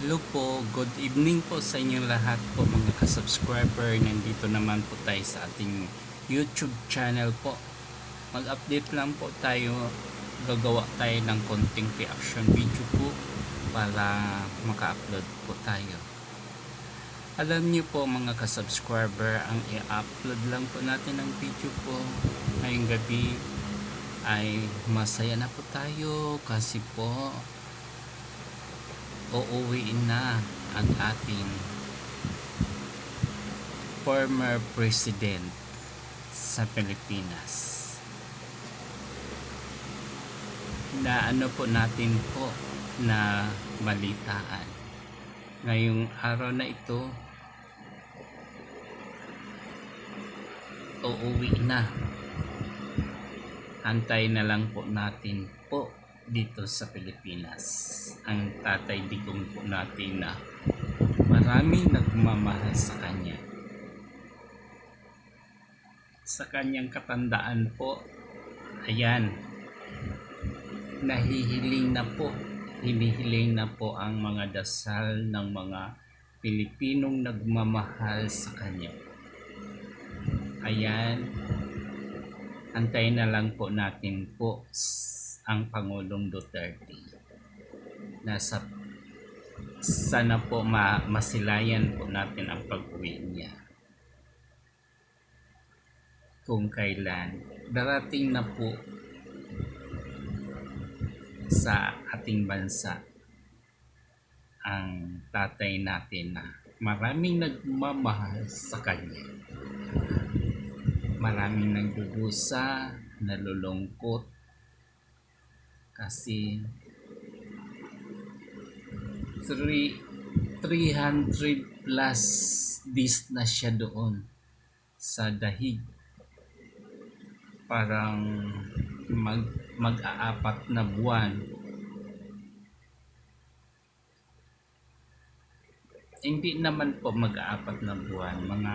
Hello po, good evening po sa inyong lahat po mga ka-subscriber. Nandito naman po tayo sa ating YouTube channel po. Mag-update lang po tayo, gagawa tayo ng konting reaction video po para maka-upload po tayo. Alam niyo po mga ka-subscriber, ang i-upload lang po natin ng video po ngayong gabi ay masaya na po tayo kasi po uuwiin na ang ating former president sa Pilipinas. Na ano po natin po na balitaan. Ngayong araw na ito, uuwi na. Antay na lang po natin po dito sa Pilipinas ang Tatay Digong po natin na maraming nagmamahal sa kanya. Sa kanyang katandaan po, ayan, hinihiling na po ang mga dasal ng mga Pilipinong nagmamahal sa kanya. Ayan, antayin na lang po natin po ang Pangulong Duterte na sana po masilayan po natin ang pag-uwi niya kung kailan. Darating na po sa ating bansa ang tatay natin na maraming nagmamahal sa kanya, maraming nagdudusa, nalulungkot kasi 300 plus days na siya doon sa dahig. Parang mag-aapat na buwan. Hindi naman po mag-aapat na buwan, mga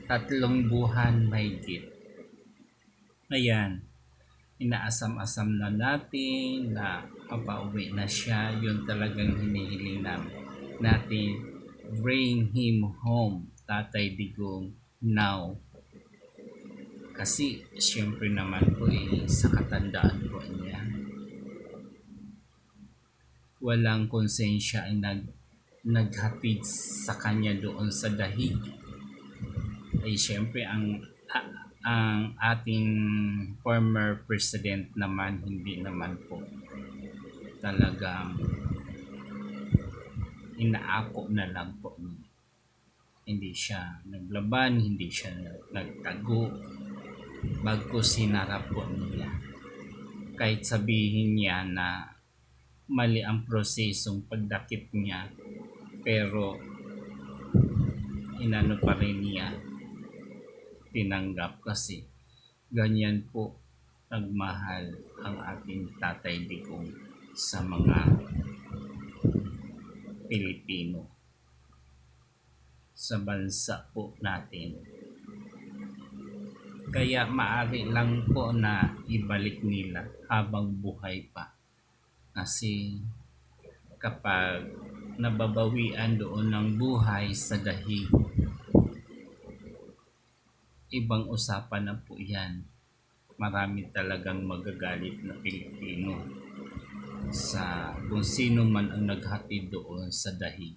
3 buwan mahigit. Ayan, inaasam-asam na natin na mapauwi na siya. Yun talagang hinihiling natin. Bring him home, Tatay Digong, now. Kasi siyempre naman po sa katandaan po niya, walang konsensya ay naghatid sa kanya doon sa dahig. Ay siyempre ang ating former president naman, hindi naman po talagang inaako na lang po niya. Hindi siya naglaban, hindi siya nagtago, bagkus hinarap po niya. Kahit sabihin niya na mali ang prosesong pagdakip niya, pero inano pa rin niya, tinanggap kasi ganyan po nagmahal ang ating Tatay Digong sa mga Pilipino sa bansa po natin. Kaya maaari lang po na ibalik nila habang buhay pa. Kasi kapag nababawian doon ng buhay sa dahig, ibang usapan na po yan. Marami talagang magagalit na Pilipino sa kung sino man ang naghatid doon sa dahig.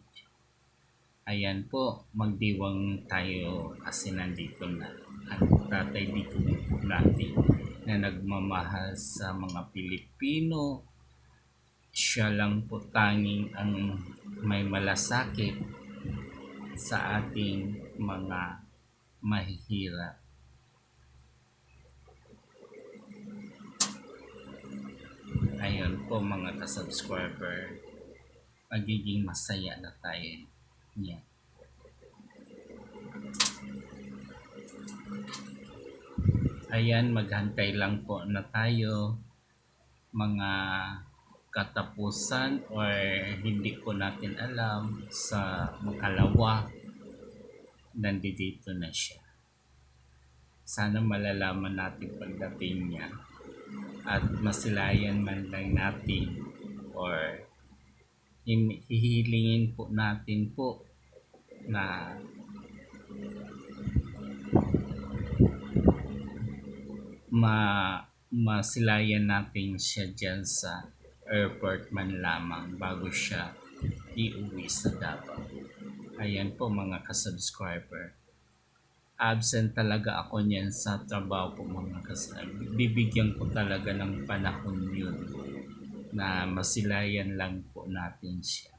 Ayan po, magdiwang tayo kasi nandito na ang Tatay Digong po natin na nagmamahal sa mga Pilipino. Siya lang po tanging ang may malasakit sa ating mga mahihirap. Ayun po mga ka-subscriber, magiging masaya na tayo niya. Ayan, maghantay lang po na tayo mga katapusan or hindi po natin alam sa makalawa, nandito na siya. Sana malalaman natin pagdating niya at masilayan man lang natin or hihilingin po natin po na ma masilayan natin siya dyan sa airport man lamang bago siya iuwi sa Davao. Ayan po mga ka-subscriber. Absent talaga ako niyan sa trabaho po mga kasama. Bibigyan ko talaga ng panahon yun na masilayan lang po natin siya.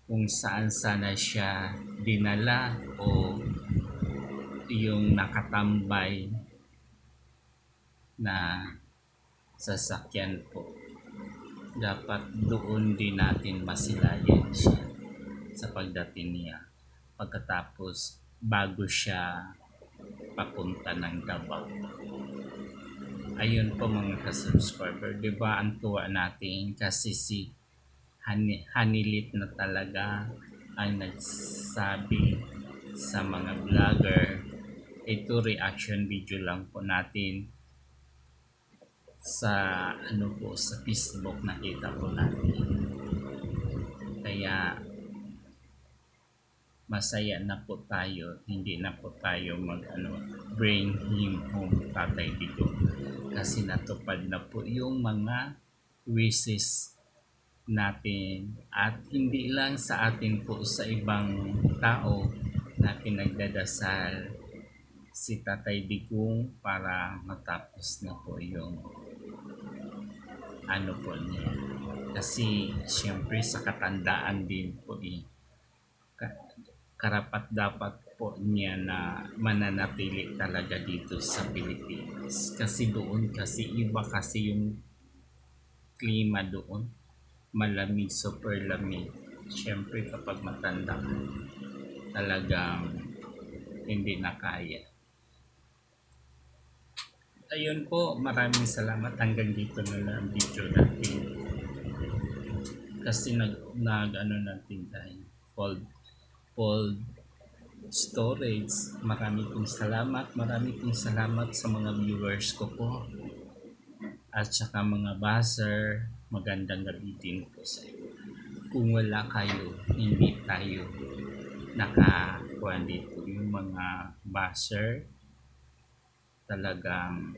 Kung saan sana siya dinala o yung nakatambay na sasakyan po. Dapat doon din natin masilayan siya sa pagdating niya. Pagkatapos bago siya papunta ng Davao. Ayun po mga ka-subscriber, di ba ang tuwa natin kasi si Hanilit na talaga ang nagsabi sa mga vlogger. Ito reaction video lang po natin sa sa Facebook nakita po natin. Kaya masaya na po tayo, hindi na po tayo bring him home Tatay Digong kasi natupad na po yung mga wishes natin at hindi lang sa atin po, sa ibang tao na pinagdadasal si Tatay Digong para matapos na po yung po niya kasi syempre sa katandaan din po karapat dapat po niya na mananatili talaga dito sa Pilipinas kasi doon kasi iba kasi yung klima doon, malamig, super lamig. Syempre kapag matanda talagang hindi na kaya. Ayun po, maraming salamat. Hanggang dito na lang ang video natin. Kasi natin tayo. Fold storage. Maraming pong salamat sa mga viewers ko po. At saka mga buzzer. Magandang gabi din po sa iyo. Kung wala kayo, hindi tayo nakakuha dito. Yung mga buzzer, talagang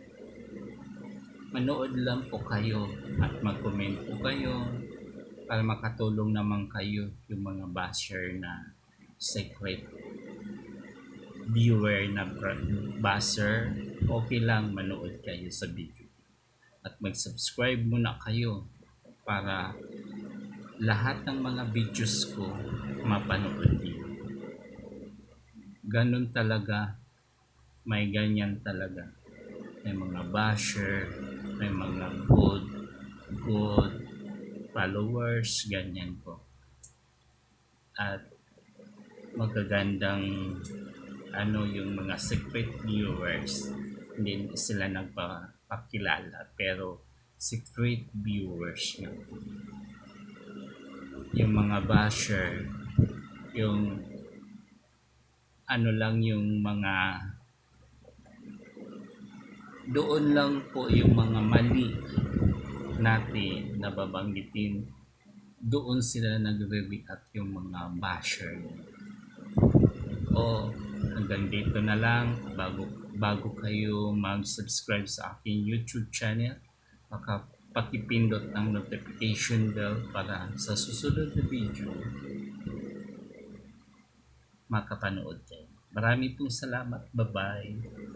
manood lang po kayo at mag-comment po kayo para makatulong naman kayo yung mga basher na secret viewer na basher. Okay lang manood kayo sa video at mag-subscribe muna kayo para lahat ng mga videos ko mapanood niyo. Ganun talaga, may ganyan talaga. May mga basher, may mga good followers, ganyan po. At magagandang yung mga secret viewers, hindi sila nagpapakilala pero secret viewers nga. Yung mga basher, yung lang yung mga doon lang po yung mga mali natin na babanggitin, doon sila nagre-react yung mga basher. Hanggang dito na lang. Bago kayo mag-subscribe sa aking YouTube channel, pakipindot ang notification bell para sa susunod na video makapanood kayo. Maraming pong salamat. Bye-bye.